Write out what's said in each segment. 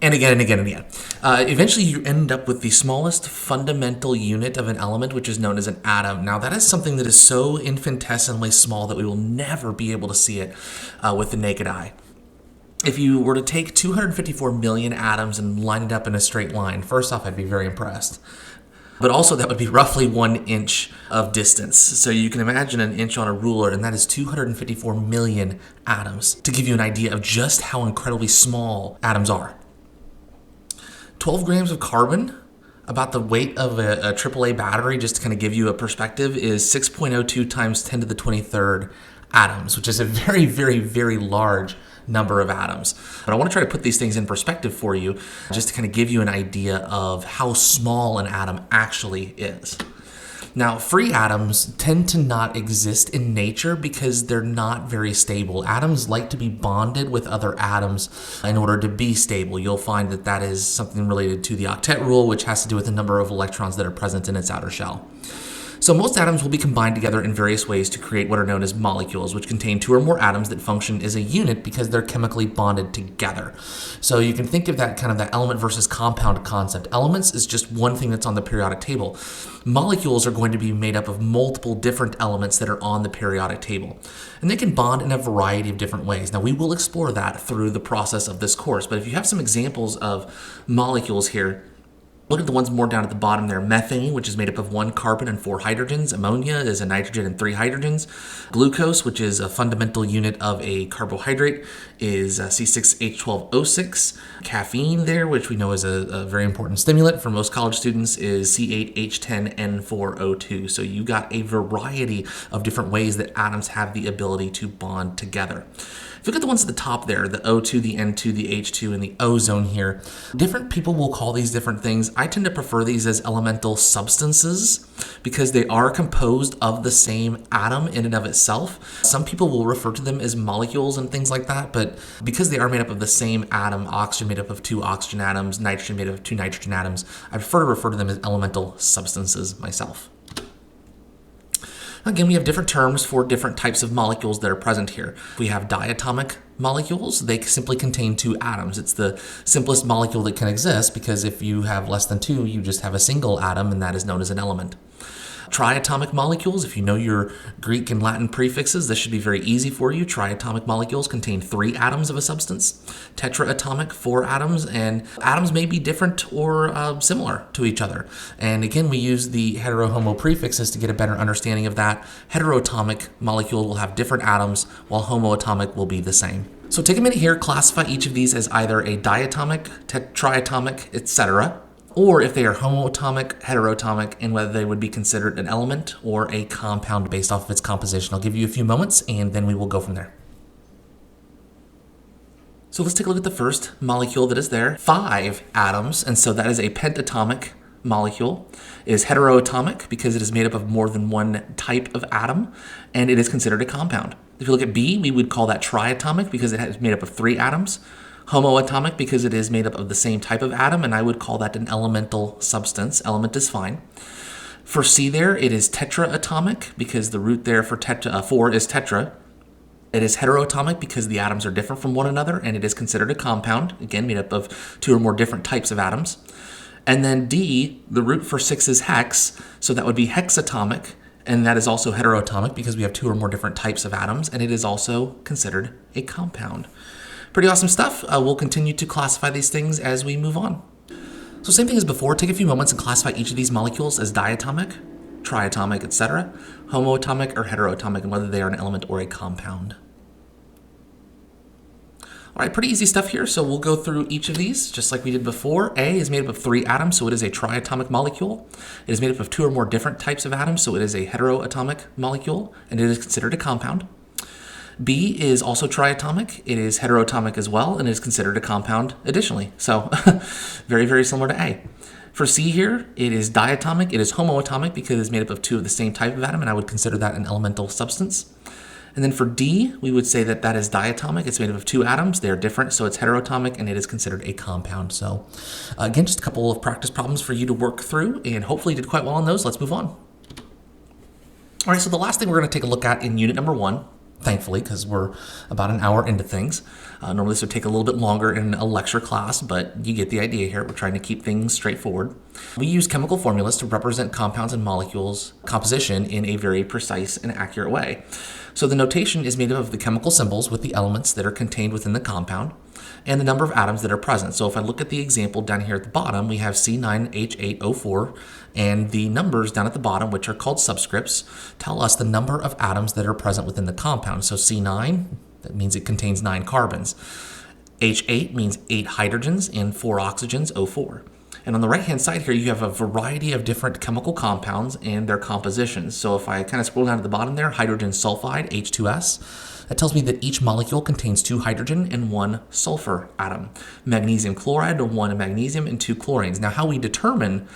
And again and again and again. Eventually, you end up with the smallest fundamental unit of an element, which is known as an atom. Now, that is something that is so infinitesimally small that we will never be able to see it with the naked eye. If you were to take 254 million atoms and line it up in a straight line, first off, I'd be very impressed. But also, that would be roughly 1 inch of distance. So you can imagine an inch on a ruler, and that is 254 million atoms, to give you an idea of just how incredibly small atoms are. 12 grams of carbon, about the weight of a AAA battery, just to kind of give you a perspective, is 6.02 times 10 to the 23rd atoms, which is a very, very, very large number of atoms. But I want to try to put these things in perspective for you, just to kind of give you an idea of how small an atom actually is. Now, free atoms tend to not exist in nature because they're not very stable. Atoms like to be bonded with other atoms in order to be stable. You'll find that that is something related to the octet rule, which has to do with the number of electrons that are present in its outer shell. So most atoms will be combined together in various ways to create what are known as molecules, which contain 2 or more atoms that function as a unit because they're chemically bonded together. So you can think of that kind of that element versus compound concept. Elements is just one thing that's on the periodic table. Molecules are going to be made up of multiple different elements that are on the periodic table. And they can bond in a variety of different ways. Now, we will explore that through the process of this course, but if you have some examples of molecules here, look at the ones more down at the bottom there. Methane, which is made up of 1 carbon and 4 hydrogens. Ammonia is a nitrogen and 3 hydrogens. Glucose, which is a fundamental unit of a carbohydrate, is C6H12O6. Caffeine there, which we know is a very important stimulant for most college students, is C8H10N4O2. So you got a variety of different ways that atoms have the ability to bond together. If you look at the ones at the top there, the O2, the N2, the H2, and the ozone here, different people will call these different things. I tend to prefer these as elemental substances because they are composed of the same atom in and of itself. Some people will refer to them as molecules and things like that, but because they are made up of the same atom, oxygen made up of 2 oxygen atoms, nitrogen made up of 2 nitrogen atoms, I prefer to refer to them as elemental substances myself. Again, we have different terms for different types of molecules that are present here. We have diatomic molecules. They simply contain 2 atoms. It's the simplest molecule that can exist because if you have less than 2, you just have a single atom, and that is known as an element. Triatomic molecules, if you know your Greek and Latin prefixes, this should be very easy for you. Triatomic molecules contain 3 atoms of a substance. Tetraatomic, 4 atoms, and atoms may be different or similar to each other. And again, we use the hetero-homo prefixes to get a better understanding of that. Heteroatomic molecule will have different atoms, while homoatomic will be the same. So take a minute here, classify each of these as either a diatomic, triatomic, etc., or if they are homoatomic, heteroatomic, and whether they would be considered an element or a compound based off of its composition. I'll give you a few moments, and then we will go from there. So let's take a look at the first molecule that is there. 5 atoms, and so that is a pentatomic molecule. It is heteroatomic because it is made up of more than 1 type of atom, and it is considered a compound. If you look at B, we would call that triatomic because it is made up of 3 atoms. Homoatomic because it is made up of the same type of atom, and I would call that an elemental substance. Element is fine. For C there, it is tetraatomic because the root there for 4 is tetra. It is heteroatomic because the atoms are different from one another, and it is considered a compound, again made up of 2 or more different types of atoms. And then D, the root for 6 is hex, so that would be hexatomic, and that is also heteroatomic because we have 2 or more different types of atoms, and it is also considered a compound. Pretty awesome stuff. We'll continue to classify these things as we move on. So same thing as before, take a few moments and classify each of these molecules as diatomic, triatomic, etc., homoatomic, or heteroatomic, and whether they are an element or a compound. All right, pretty easy stuff here, so we'll go through each of these just like we did before. A is made up of 3 atoms, so it is a triatomic molecule. It is made up of 2 or more different types of atoms, so it is a heteroatomic molecule, and it is considered a compound. B is also triatomic. It is heteroatomic as well, and it is considered a compound additionally. So very, very similar to A. For C here, it is diatomic. It is homoatomic because it's made up of 2 of the same type of atom, and I would consider that an elemental substance. And then for D, we would say that that is diatomic. It's made up of 2 atoms. They're different, so it's heteroatomic, and it is considered a compound. So again, just a couple of practice problems for you to work through, and hopefully you did quite well on those. Let's move on. All right, so the last thing we're going to take a look at in unit number 1 thankfully, because we're about an hour into things. Normally this would take a little bit longer in a lecture class, but you get the idea here. We're trying to keep things straightforward. We use chemical formulas to represent compounds and molecules composition in a very precise and accurate way. So the notation is made up of the chemical symbols with the elements that are contained within the compound and the number of atoms that are present. So if I look at the example down here at the bottom, we have C9H8O4, and the numbers down at the bottom, which are called subscripts, tell us the number of atoms that are present within the compound. So C9, that means it contains 9 carbons. H8 means 8 hydrogens and 4 oxygens, O4. And on the right-hand side here, you have a variety of different chemical compounds and their compositions. So if I kind of scroll down to the bottom there, hydrogen sulfide, H2S, that tells me that each molecule contains 2 hydrogen and 1 sulfur atom. Magnesium chloride, 1 magnesium and 2 chlorines. Now, how we determine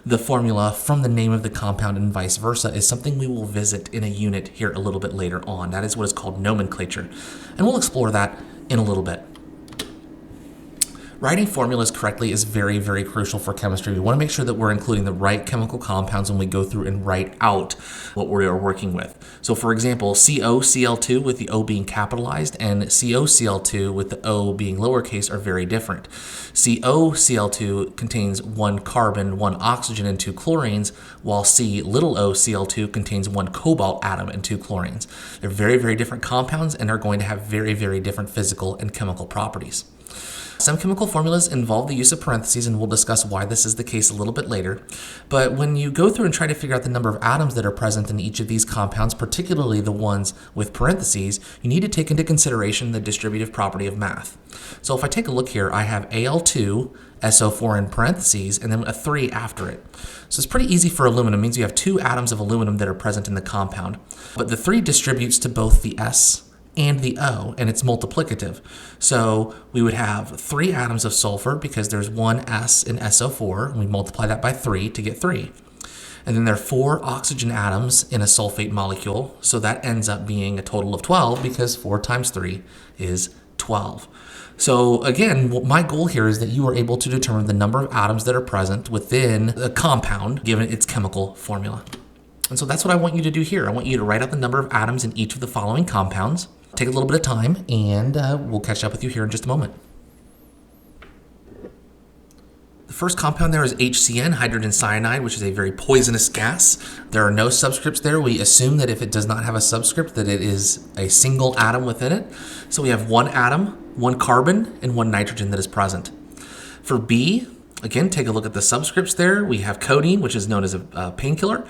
the formula from the name of the compound and vice versa is something we will visit in a unit here a little bit later on. That is what is called nomenclature. And we'll explore that in a little bit. Writing formulas correctly is very, very crucial for chemistry. We want to make sure that we're including the right chemical compounds when we go through and write out what we are working with. So for example, COCl2 with the O being capitalized and COCl2 with the O being lowercase are very different. COCl2 contains 1 carbon, 1 oxygen, and 2 chlorines, while COCl2 contains 1 cobalt atom and 2 chlorines. They're very, very different compounds and are going to have very, very different physical and chemical properties. Some chemical formulas involve the use of parentheses, and we'll discuss why this is the case a little bit later. But when you go through and try to figure out the number of atoms that are present in each of these compounds, particularly the ones with parentheses, you need to take into consideration the distributive property of math. So if I take a look here, I have Al2SO4 in parentheses and then a 3 after it. So it's pretty easy for aluminum. It means you have 2 atoms of aluminum that are present in the compound. But the 3 distributes to both the S and the O, and it's multiplicative. So we would have 3 atoms of sulfur because there's 1 S in SO4, and we multiply that by 3 to get 3. And then there are 4 oxygen atoms in a sulfate molecule, so that ends up being a total of 12 because 4 times 3 is 12. So again, my goal here is that you are able to determine the number of atoms that are present within a compound given its chemical formula. And so that's what I want you to do here. I want you to write out the number of atoms in each of the following compounds. Take a little bit of time, and we'll catch up with you here in just a moment. The first compound there is HCN, hydrogen cyanide, which is a very poisonous gas. There are no subscripts there. We assume that if it does not have a subscript, that it is a single atom within it. So we have 1 atom, 1 carbon, and 1 nitrogen that is present. For B, again, take a look at the subscripts there. We have codeine, which is known as a painkiller.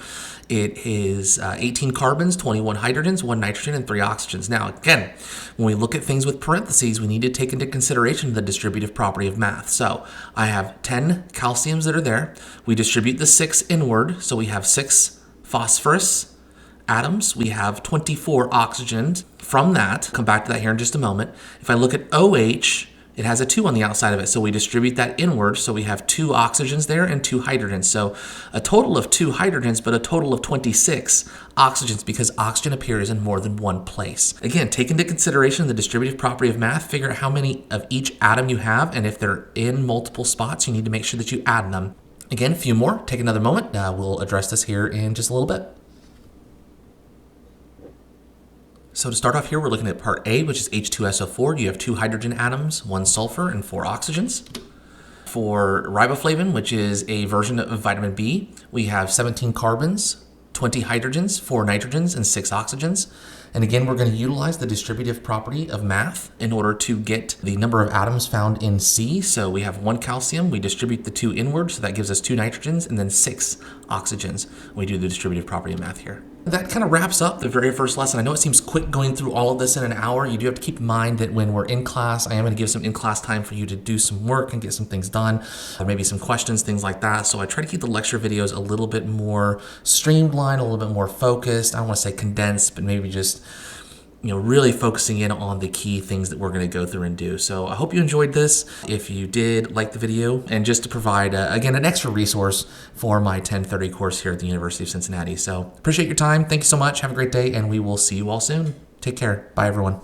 It is 18 carbons, 21 hydrogens, 1 nitrogen, and 3 oxygens. Now, again, when we look at things with parentheses, we need to take into consideration the distributive property of math. So I have 10 calciums that are there. We distribute the 6 inward, so we have 6 phosphorus atoms. We have 24 oxygens. From that, come back to that here in just a moment. If I look at OH, it has a 2 on the outside of it, so we distribute that inward, so we have 2 oxygens there and 2 hydrogens. So a total of 2 hydrogens, but a total of 26 oxygens because oxygen appears in more than one place. Again, take into consideration the distributive property of math, figure out how many of each atom you have, and if they're in multiple spots, you need to make sure that you add them. Again, a few more. Take another moment. We'll address this here in just a little bit. So to start off here, we're looking at part A, which is H2SO4. You have 2 hydrogen atoms, 1 sulfur, and 4 oxygens. For riboflavin, which is a version of vitamin B, we have 17 carbons, 20 hydrogens, 4 nitrogens, and 6 oxygens. And again, we're going to utilize the distributive property of math in order to get the number of atoms found in C. So we have 1 calcium, we distribute the 2 inward, so that gives us 2 nitrogens, and then 6 oxygens. We do the distributive property of math here. That kind of wraps up the very first lesson. I know it seems quick going through all of this in an hour. You do have to keep in mind that when we're in class, I am going to give some in-class time for you to do some work and get some things done, maybe some questions, things like that. So I try to keep the lecture videos a little bit more streamlined, a little bit more focused. I don't want to say condensed, but maybe just really focusing in on the key things that we're going to go through and do. So I hope you enjoyed this. If you did, like the video, and just to provide, again, an extra resource for my 1030 course here at the University of Cincinnati. So appreciate your time. Thank you so much. Have a great day, and we will see you all soon. Take care. Bye, everyone.